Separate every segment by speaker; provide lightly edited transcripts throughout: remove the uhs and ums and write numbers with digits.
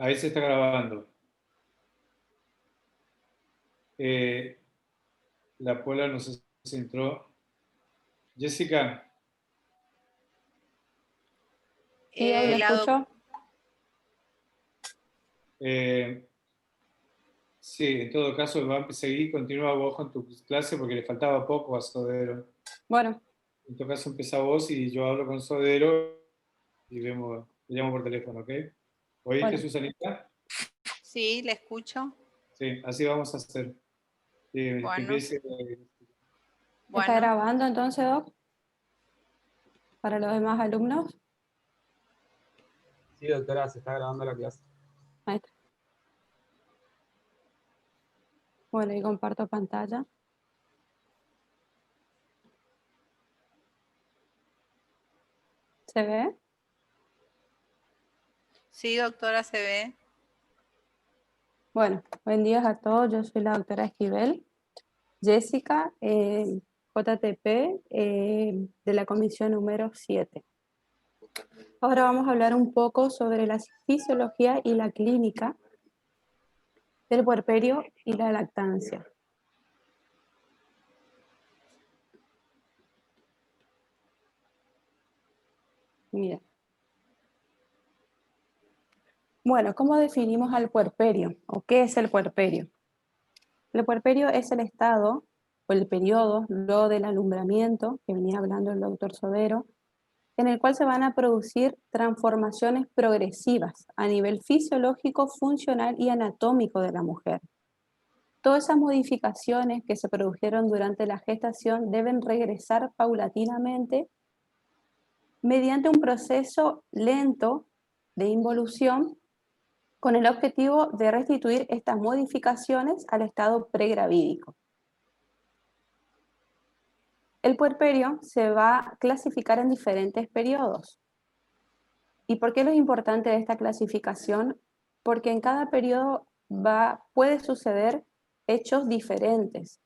Speaker 1: Ahí se está grabando. La Pola no sé si entró. Jessica,
Speaker 2: Sí, hoy lo escucho.
Speaker 1: eh, sí, en todo caso va a seguir, continúa vos con tu clase porque le faltaba poco a Sodero.
Speaker 2: Bueno,
Speaker 1: En todo caso empieza vos y yo hablo con Sodero y vemos, le llamo por teléfono, ¿ok? ¿Oíste,
Speaker 2: bueno.
Speaker 1: Susanita?
Speaker 3: Sí, le escucho.
Speaker 1: Sí, así vamos a hacer. Que
Speaker 3: Bueno,
Speaker 1: empiece.
Speaker 2: ¿Está
Speaker 3: bueno.
Speaker 2: grabando entonces, Doc? Para los demás alumnos.
Speaker 4: Sí, doctora, se está grabando la clase.
Speaker 2: Ahí está. Bueno, y comparto pantalla. ¿Se ve?
Speaker 3: Sí, doctora, se ve.
Speaker 2: Bueno, buen día a todos. Yo soy la doctora Esquivel. Jessica, JTP, de la comisión número 7. Ahora vamos a hablar un poco sobre la fisiología y la clínica del puerperio y la lactancia. Mira. Bueno, ¿cómo definimos al puerperio? ¿O qué es el puerperio? El puerperio es el estado o el periodo luego del alumbramiento, que venía hablando el doctor Sodero, en el cual se van a producir transformaciones progresivas a nivel fisiológico, funcional y anatómico de la mujer. Todas esas modificaciones que se produjeron durante la gestación deben regresar paulatinamente mediante un proceso lento de involución con el objetivo de restituir estas modificaciones al estado pregravídico. El puerperio se va a clasificar en diferentes periodos. ¿Y por qué lo importante de esta clasificación? Porque en cada periodo puede suceder hechos diferentes,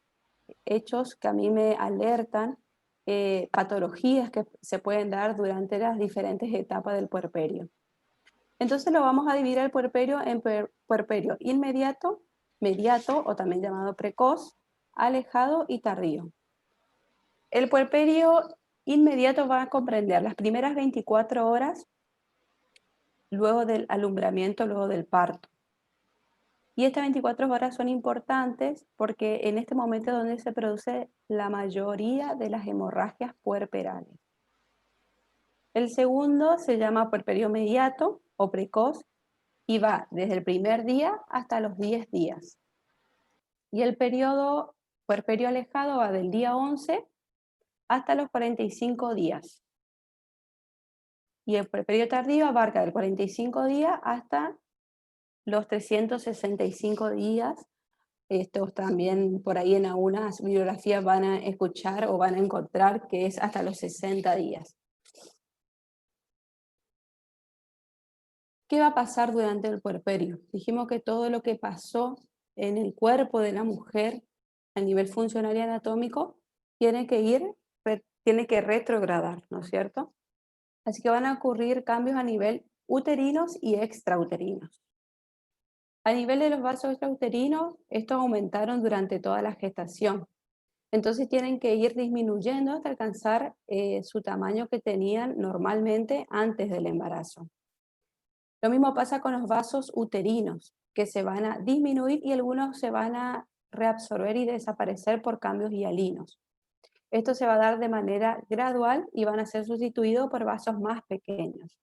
Speaker 2: hechos que a mí me alertan, patologías que se pueden dar durante las diferentes etapas del puerperio. Entonces lo vamos a dividir el puerperio en puerperio inmediato, mediato o también llamado precoz, alejado y tardío. El puerperio inmediato va a comprender las primeras 24 horas luego del alumbramiento, luego del parto. Y estas 24 horas son importantes porque en este momento es donde se produce la mayoría de las hemorragias puerperales. El segundo se llama puerperio mediato o precoz y va desde el primer día hasta los 10 días. Y el periodo puerperio alejado va del día 11 hasta los 45 días. Y el puerperio tardío abarca del 45 días hasta los 365 días. Estos también por ahí en algunas bibliografías van a escuchar o van a encontrar que es hasta los 60 días. ¿Qué va a pasar durante el puerperio? Dijimos que todo lo que pasó en el cuerpo de la mujer a nivel funcional y anatómico tiene que retrogradar, ¿no es cierto? Así que van a ocurrir cambios a nivel uterinos y extrauterinos. A nivel de los vasos extrauterinos, estos aumentaron durante toda la gestación. Entonces tienen que ir disminuyendo hasta alcanzar su tamaño que tenían normalmente antes del embarazo. Lo mismo pasa con los vasos uterinos, que se van a disminuir y algunos se van a reabsorber y desaparecer por cambios hialinos. Esto se va a dar de manera gradual y van a ser sustituidos por vasos más pequeños.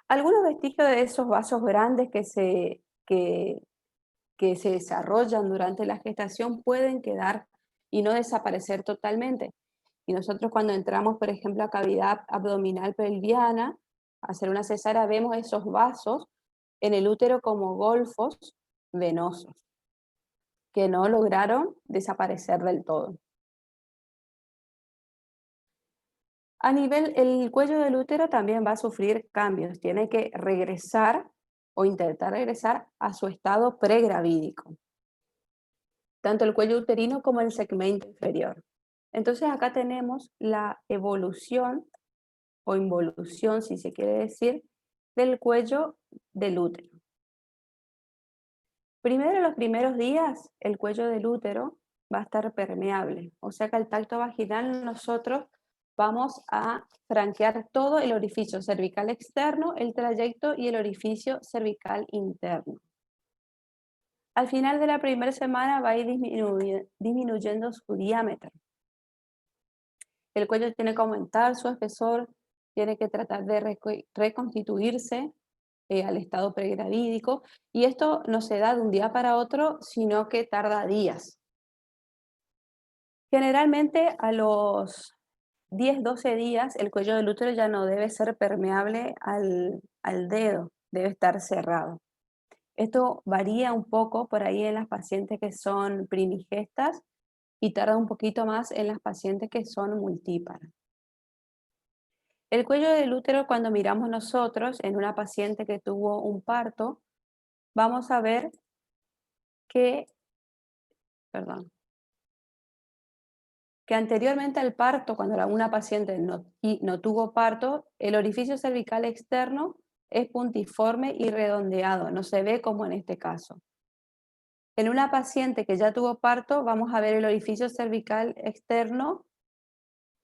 Speaker 2: Algunos vestigios de esos vasos grandes que se desarrollan durante la gestación pueden quedar y no desaparecer totalmente. Y nosotros cuando entramos, por ejemplo, a cavidad abdominal pelviana, a hacer una cesárea, vemos esos vasos en el útero como golfos venosos, que no lograron desaparecer del todo. A nivel, el cuello del útero también va a sufrir cambios, tiene que regresar o intentar regresar a su estado pregravídico, tanto el cuello uterino como el segmento inferior. Entonces acá tenemos la evolución o involución, si se quiere decir, del cuello del útero. Primero, los primeros días, el cuello del útero va a estar permeable, o sea que al tacto vaginal nosotros vamos a franquear todo el orificio cervical externo, el trayecto y el orificio cervical interno. Al final de la primera semana va a ir disminuyendo su diámetro. El cuello tiene que aumentar su espesor, tiene que tratar de reconstituirse al estado pregravídico, y esto no se da de un día para otro, sino que tarda días. Generalmente a los 10-12 días el cuello del útero ya no debe ser permeable al dedo, debe estar cerrado. Esto varía un poco por ahí en las pacientes que son primigestas y tarda un poquito más en las pacientes que son multíparas. El cuello del útero, cuando miramos nosotros en una paciente que tuvo un parto, vamos a ver que, que anteriormente al parto, cuando una paciente no tuvo parto, el orificio cervical externo es puntiforme y redondeado, no se ve como en este caso. En una paciente que ya tuvo parto, vamos a ver el orificio cervical externo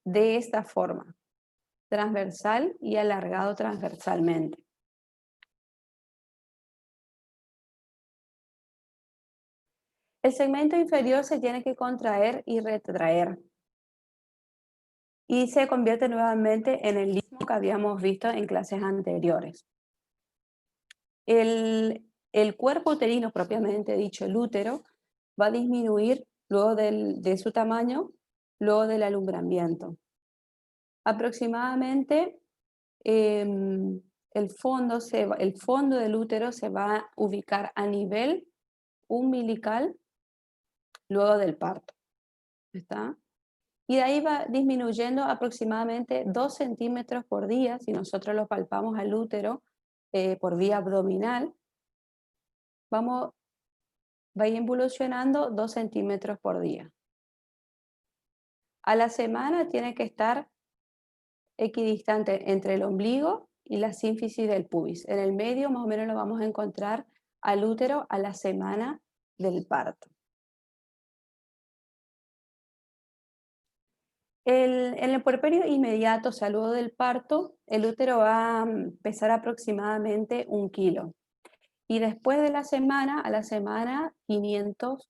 Speaker 2: de esta forma, transversal y alargado transversalmente. El segmento inferior se tiene que contraer y retraer y se convierte nuevamente en el istmo que habíamos visto en clases anteriores. El cuerpo uterino, propiamente dicho, el útero, va a disminuir luego de su tamaño, luego del alumbramiento. Aproximadamente el fondo del útero se va a ubicar a nivel umbilical luego del parto. ¿Está? Y de ahí va disminuyendo aproximadamente 2 centímetros por día, si nosotros lo palpamos al útero por vía abdominal, va a ir involucionando 2 centímetros por día. A la semana tiene que estar equidistante entre el ombligo y la sínfisis del pubis. En el medio más o menos lo vamos a encontrar al útero a la semana del parto. En el puerperio inmediato, o sea, luego del parto, el útero va a pesar aproximadamente 1 kilo. Y después de la semana, a la semana, 500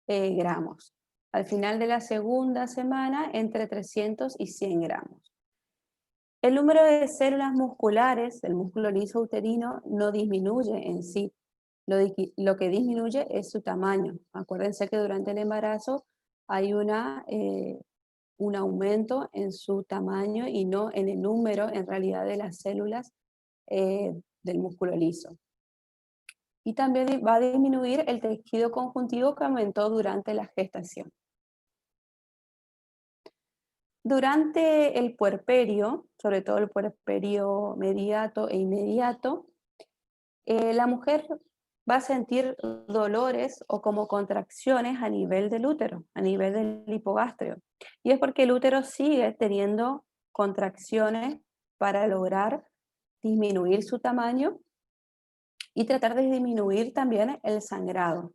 Speaker 2: gramos. Al final de la segunda semana, entre 300 y 100 gramos. El número de células musculares del músculo liso uterino no disminuye en sí. Lo que disminuye es su tamaño. Acuérdense que durante el embarazo hay un aumento en su tamaño y no en el número, en realidad, de las células del músculo liso. Y también va a disminuir el tejido conjuntivo que aumentó durante la gestación. Durante el puerperio, sobre todo el puerperio mediato e inmediato, la mujer va a sentir dolores o como contracciones a nivel del útero, a nivel del hipogastrio. Y es porque el útero sigue teniendo contracciones para lograr disminuir su tamaño y tratar de disminuir también el sangrado.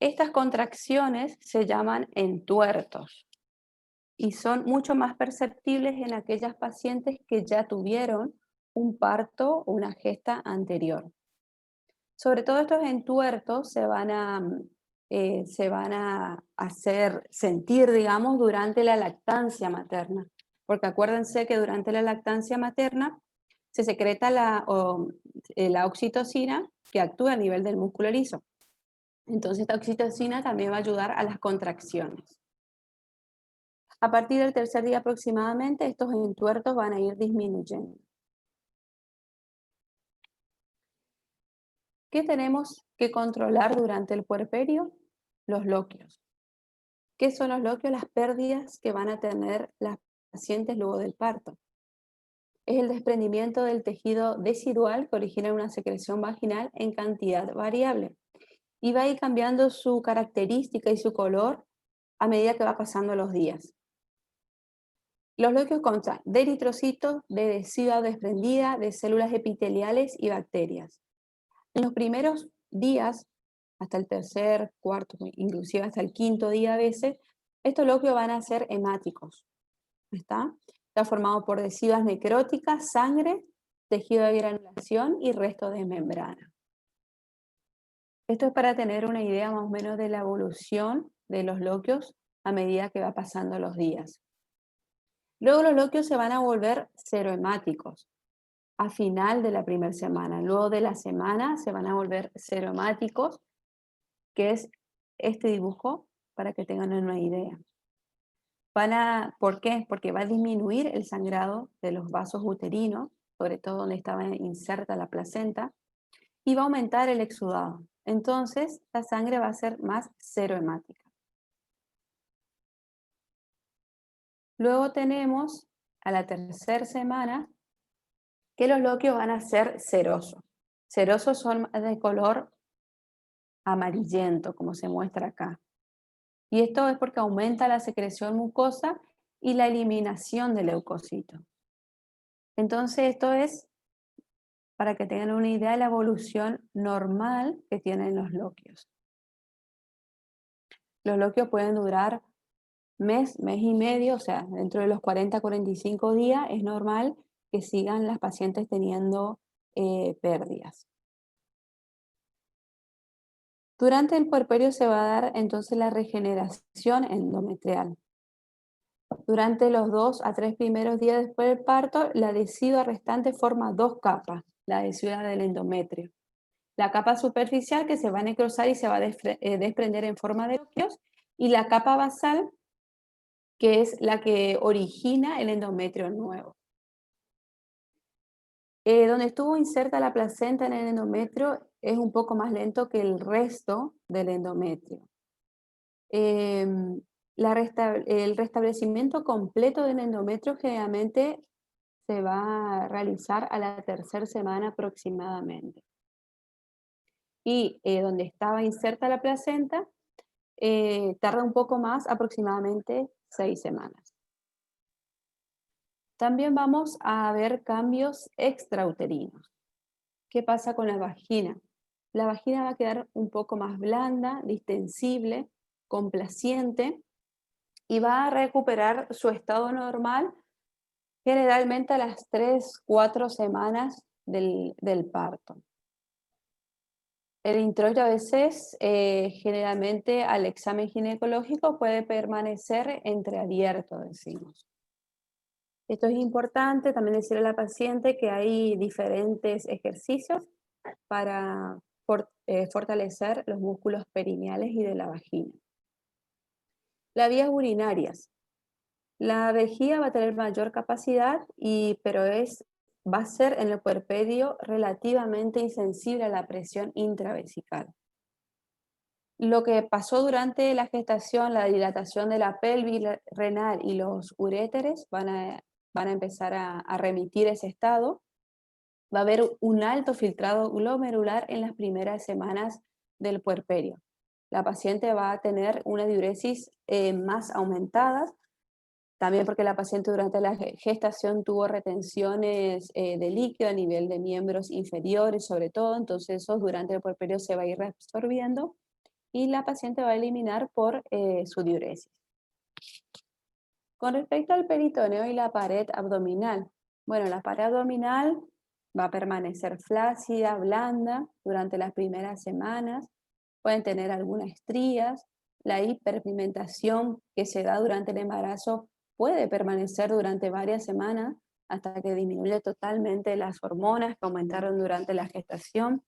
Speaker 2: Estas contracciones se llaman entuertos y son mucho más perceptibles en aquellas pacientes que ya tuvieron un parto o una gesta anterior. Sobre todo estos entuertos se van a hacer sentir, digamos, durante la lactancia materna, porque acuérdense que durante la lactancia materna se secreta la oxitocina que actúa a nivel del músculo liso. Entonces esta oxitocina también va a ayudar a las contracciones. A partir del tercer día aproximadamente, estos entuertos van a ir disminuyendo. ¿Qué tenemos que controlar durante el puerperio? Los loquios. ¿Qué son los loquios? Las pérdidas que van a tener las pacientes luego del parto. Es el desprendimiento del tejido decidual que origina una secreción vaginal en cantidad variable. Y va a ir cambiando su característica y su color a medida que va pasando los días. Los loquios constan de eritrocitos, de adhesiva desprendida, de células epiteliales y bacterias. En los primeros días, hasta el tercer, cuarto, inclusive hasta el quinto día a veces, estos loquios van a ser hemáticos. Está formado por adhesivas necróticas, sangre, tejido de granulación y restos de membrana. Esto es para tener una idea más o menos de la evolución de los loquios a medida que va pasando los días. Luego los loquios se van a volver serohemáticos a final de la primera semana. Luego de la semana se van a volver serohemáticos, que es este dibujo, para que tengan una idea. ¿Por qué? Porque va a disminuir el sangrado de los vasos uterinos, sobre todo donde estaba inserta la placenta, y va a aumentar el exudado. Entonces, la sangre va a ser más serohemática. Luego tenemos a la tercera semana que los loquios van a ser serosos. Serosos son de color amarillento, como se muestra acá. Y esto es porque aumenta la secreción mucosa y la eliminación del leucocito. Entonces, esto es para que tengan una idea de la evolución normal que tienen los loquios. Los loquios pueden durar mes, mes y medio, o sea, dentro de los 40 a 45 días es normal que sigan las pacientes teniendo pérdidas. Durante el puerperio se va a dar entonces la regeneración endometrial. Durante los 2 a 3 primeros días después del parto, la adhesiva restante forma 2 capas, la adhesiva del endometrio. La capa superficial que se va a necrosar y se va a desprender en forma de loquios, y la capa basal que es la que origina el endometrio nuevo. Donde estuvo inserta la placenta en el endometrio es un poco más lento que el resto del endometrio. El restablecimiento completo del endometrio generalmente se va a realizar a la tercera semana aproximadamente. Y donde estaba inserta la placenta, tarda un poco más, aproximadamente 6 semanas. También vamos a ver cambios extrauterinos. ¿Qué pasa con la vagina? La vagina va a quedar un poco más blanda, distensible, complaciente, y va a recuperar su estado normal generalmente a las 3-4 semanas del parto. El introito a veces, generalmente al examen ginecológico, puede permanecer entreabierto, decimos. Esto es importante también decirle a la paciente que hay diferentes ejercicios para fortalecer los músculos perineales y de la vagina. Las vías urinarias. La vejiga va a tener mayor capacidad, pero va a ser en el puerperio relativamente insensible a la presión intravesical. Lo que pasó durante la gestación, la dilatación de la pelvis renal y los uréteres van a empezar a remitir ese estado. Va a haber un alto filtrado glomerular en las primeras semanas del puerperio. La paciente va a tener una diuresis más aumentada, también porque la paciente durante la gestación tuvo retenciones de líquido a nivel de miembros inferiores sobre todo, entonces eso durante el puerperio se va a ir reabsorbiendo y la paciente va a eliminar por su diuresis. Con respecto al peritoneo y la pared abdominal, bueno, la pared abdominal va a permanecer flácida, blanda durante las primeras semanas, pueden tener algunas estrías, la hiperpigmentación que se da durante el embarazo puede permanecer durante varias semanas hasta que disminuye totalmente las hormonas que aumentaron durante la gestación.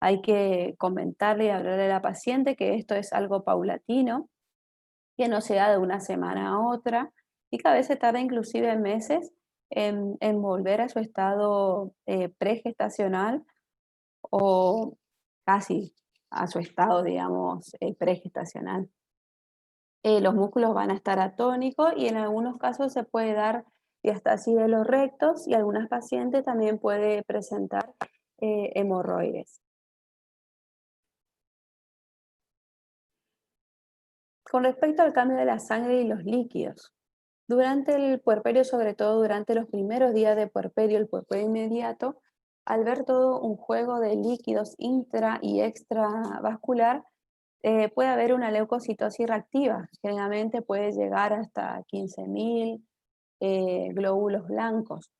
Speaker 2: Hay que comentarle y hablarle a la paciente que esto es algo paulatino, que no se da de una semana a otra y que a veces tarda inclusive meses en volver a su estado pregestacional o casi a su estado, digamos, pregestacional. Los músculos van a estar atónicos y en algunos casos se puede dar diastasis de los rectos y algunas pacientes también puede presentar hemorroides. Con respecto al cambio de la sangre y los líquidos, Durante el puerperio, sobre todo durante los primeros días de puerperio, el puerperio inmediato, al ver todo un juego de líquidos intra y extravascular, puede haber una leucocitosis reactiva. Generalmente puede llegar hasta 15.000 glóbulos blancos.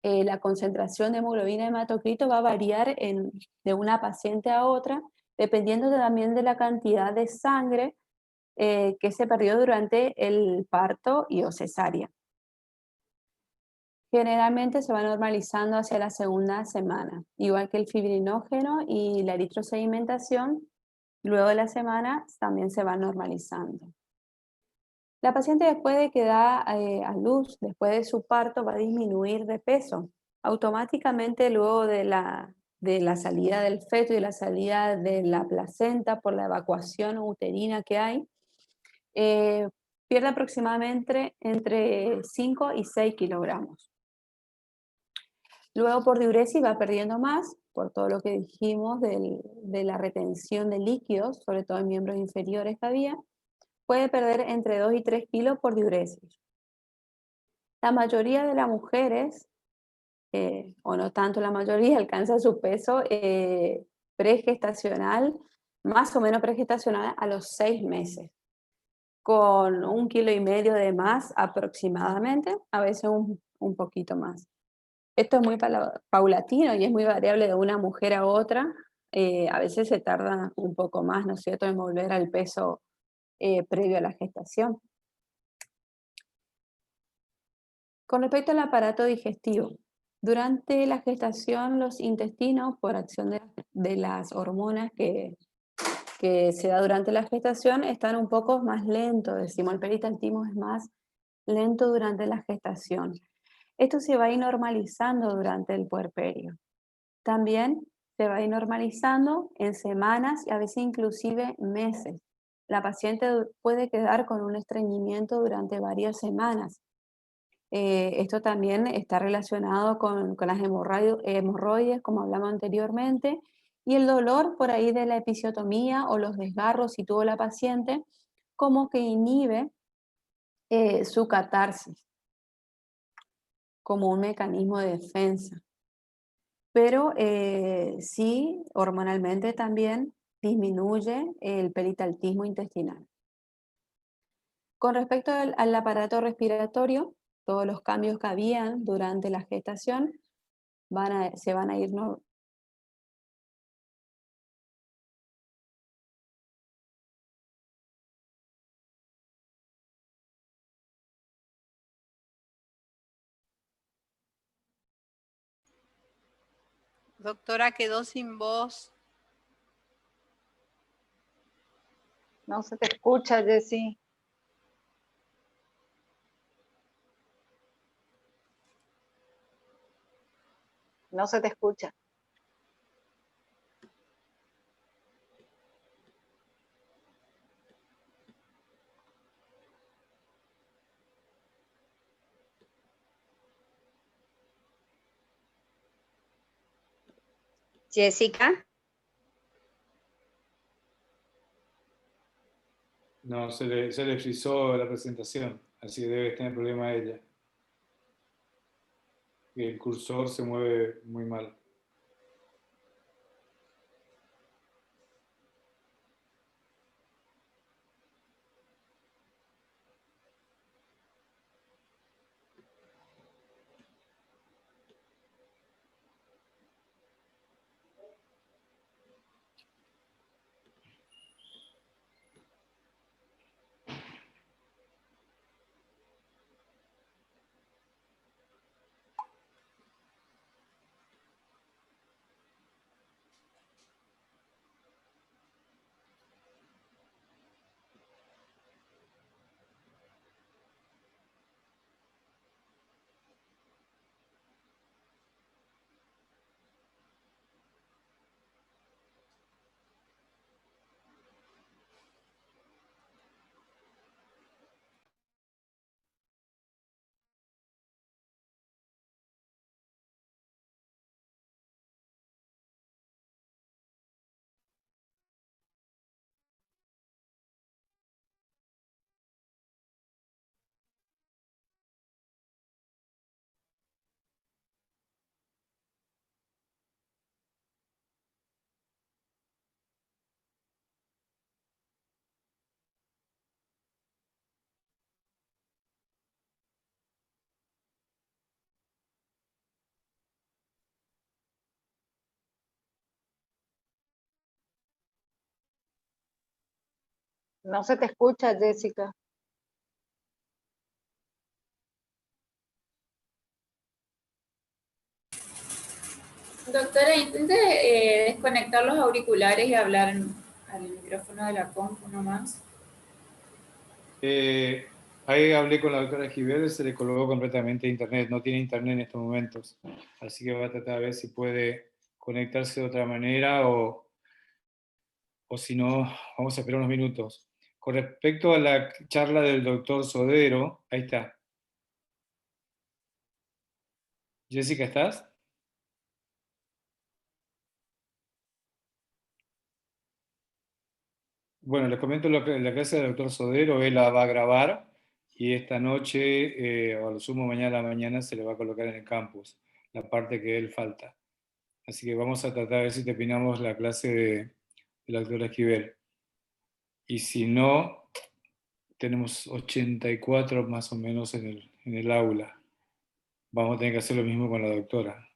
Speaker 2: La concentración de hemoglobina de hematocrito va a variar de una paciente a otra, dependiendo también de la cantidad de sangre que se perdió durante el parto y o cesárea. Generalmente se va normalizando hacia la segunda semana, igual que el fibrinógeno y la eritrosedimentación, luego de la semana también se va normalizando. La paciente después de que da a luz, después de su parto, va a disminuir de peso. Automáticamente luego de la salida del feto y la salida de la placenta por la evacuación uterina que hay, pierde aproximadamente entre 5 y 6 kilogramos. Luego por diuresis va perdiendo más, por todo lo que dijimos de la retención de líquidos, sobre todo en miembros inferiores que había. Puede perder entre 2 y 3 kilos por diuresis. La mayoría de las mujeres, o no tanto la mayoría, alcanza su peso pregestacional, más o menos pregestacional a los 6 meses, con 1,5 kilos de más aproximadamente, a veces un poquito más. Esto es muy paulatino y es muy variable de una mujer a otra. A veces se tarda un poco más, ¿no es cierto?, en volver al peso previo a la gestación. Con respecto al aparato digestivo, durante la gestación los intestinos, por acción de las hormonas que se da durante la gestación, están un poco más lentos. Decimos, el peristaltismo es más lento durante la gestación. Esto se va a ir normalizando durante el puerperio. También se va a ir normalizando en semanas y a veces inclusive meses. La paciente puede quedar con un estreñimiento durante varias semanas. Esto también está relacionado con las hemorroides, como hablamos anteriormente, y el dolor por ahí de la episiotomía o los desgarros si tuvo la paciente, como que inhibe su catarsis como un mecanismo de defensa. Pero sí, hormonalmente también disminuye el peristaltismo intestinal. Con respecto al aparato respiratorio, todos los cambios que habían durante la gestación se van a ir
Speaker 3: Doctora, quedó sin voz.
Speaker 5: No se te escucha, Jessy. No se te escucha. Jessica.
Speaker 1: No, se le frizó la presentación, así que debe tener problema ella. El cursor se mueve muy mal.
Speaker 5: No se te escucha, Jessica.
Speaker 6: Doctora, intente desconectar los auriculares y hablar al micrófono de la compu nomás.
Speaker 1: Ahí hablé con la doctora Giver, se le colgó completamente internet, no tiene internet en estos momentos, así que va a tratar de ver si puede conectarse de otra manera o si no, vamos a esperar unos minutos. Con respecto a la charla del doctor Sodero, ahí está. Jessica, ¿estás? Bueno, les comento la clase del doctor Sodero, él la va a grabar y esta noche, o a lo sumo mañana a la mañana, se le va a colocar en el campus, la parte que él falta. Así que vamos a tratar de ver si terminamos la clase de la doctora Esquivel. Y si no, tenemos 84 más o menos en el aula. Vamos a tener que hacer lo mismo con la doctora.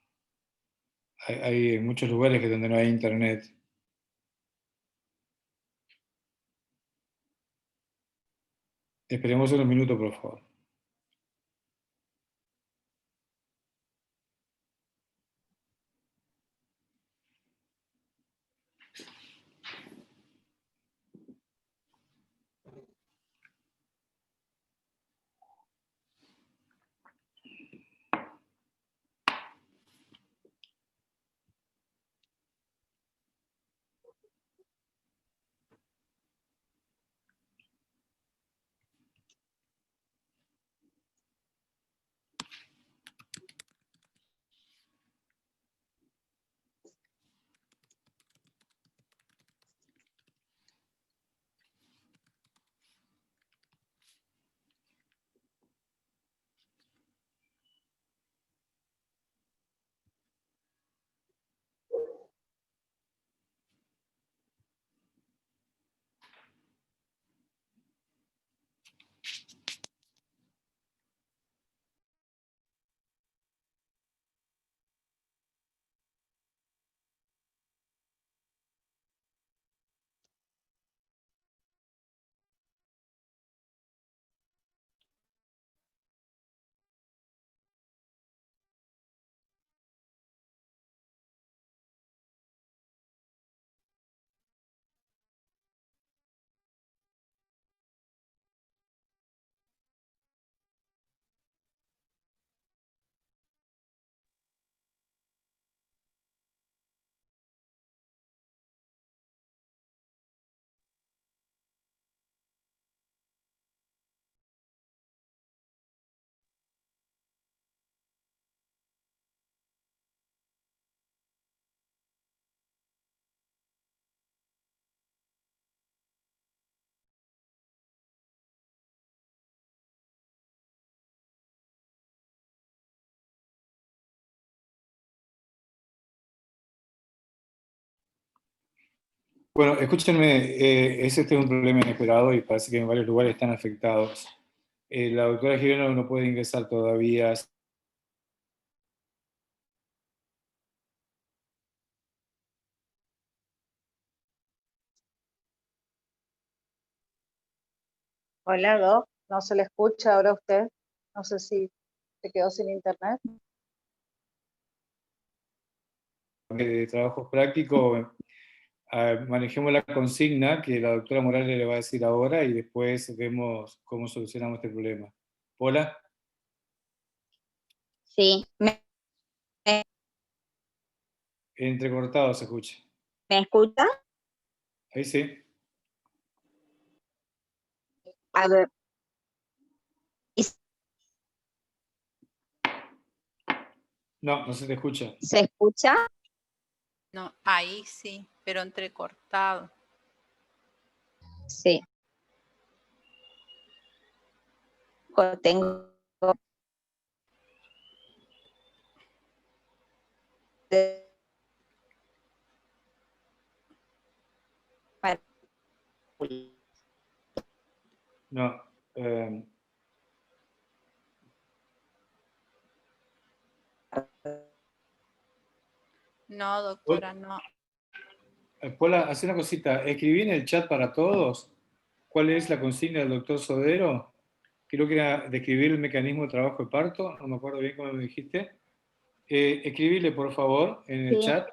Speaker 1: Hay muchos lugares que donde no hay internet. Esperemos unos minutos, por favor. Bueno, escúchenme, este es un problema inesperado y parece que en varios lugares están afectados. La doctora Girona no puede ingresar todavía.
Speaker 5: Hola, Doc. No se le escucha ahora a usted. No sé si se quedó sin internet.
Speaker 1: De trabajos prácticos, manejemos la consigna que la doctora Morales le va a decir ahora y después vemos cómo solucionamos este problema. Hola,
Speaker 7: Sí,
Speaker 1: entrecortado se escucha.
Speaker 7: ¿me escucha?
Speaker 1: Ahí sí.
Speaker 7: A ver, ¿y
Speaker 1: No, no se te escucha.
Speaker 7: ¿se escucha?
Speaker 3: No, ahí sí, pero entrecortado.
Speaker 7: Sí. Tengo
Speaker 1: No. eh,
Speaker 3: No, doctora, no.
Speaker 1: Pola, hace una cosita. Escribí en el chat para todos cuál es la consigna del doctor Sodero. Creo que era describir el mecanismo de trabajo de parto, no me acuerdo bien cómo me dijiste. Escribile, por favor, en el
Speaker 7: Sí.
Speaker 1: chat.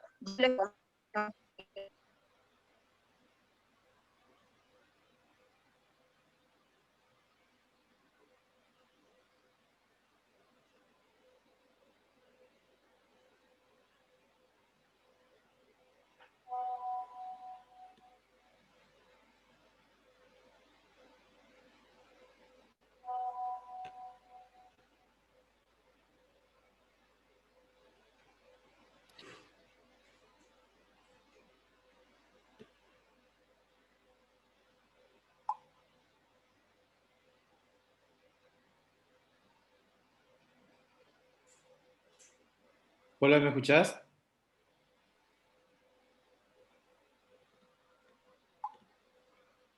Speaker 1: Hola, ¿me escuchás?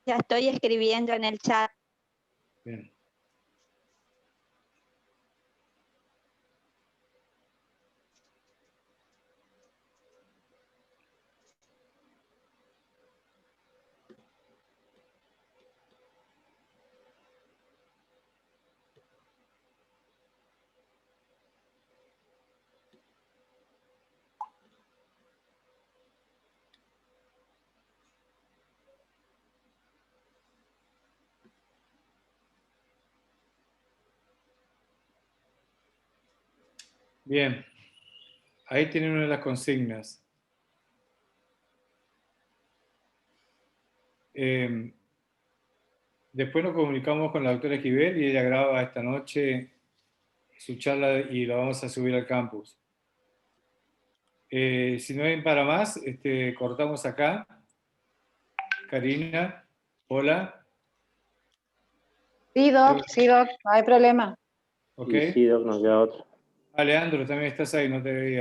Speaker 7: Ya estoy escribiendo en el chat.
Speaker 1: Bien. Bien. Ahí tienen una de las consignas. Después nos comunicamos con la doctora Esquivel y ella graba esta noche su charla y la vamos a subir al campus. Si no hay para más, cortamos acá. Karina, hola.
Speaker 5: Sí, Doc, no hay problema.
Speaker 1: ¿Ok?
Speaker 4: Y sí, Doc, nos queda otra.
Speaker 1: Leandro, también estás ahí, no te veía.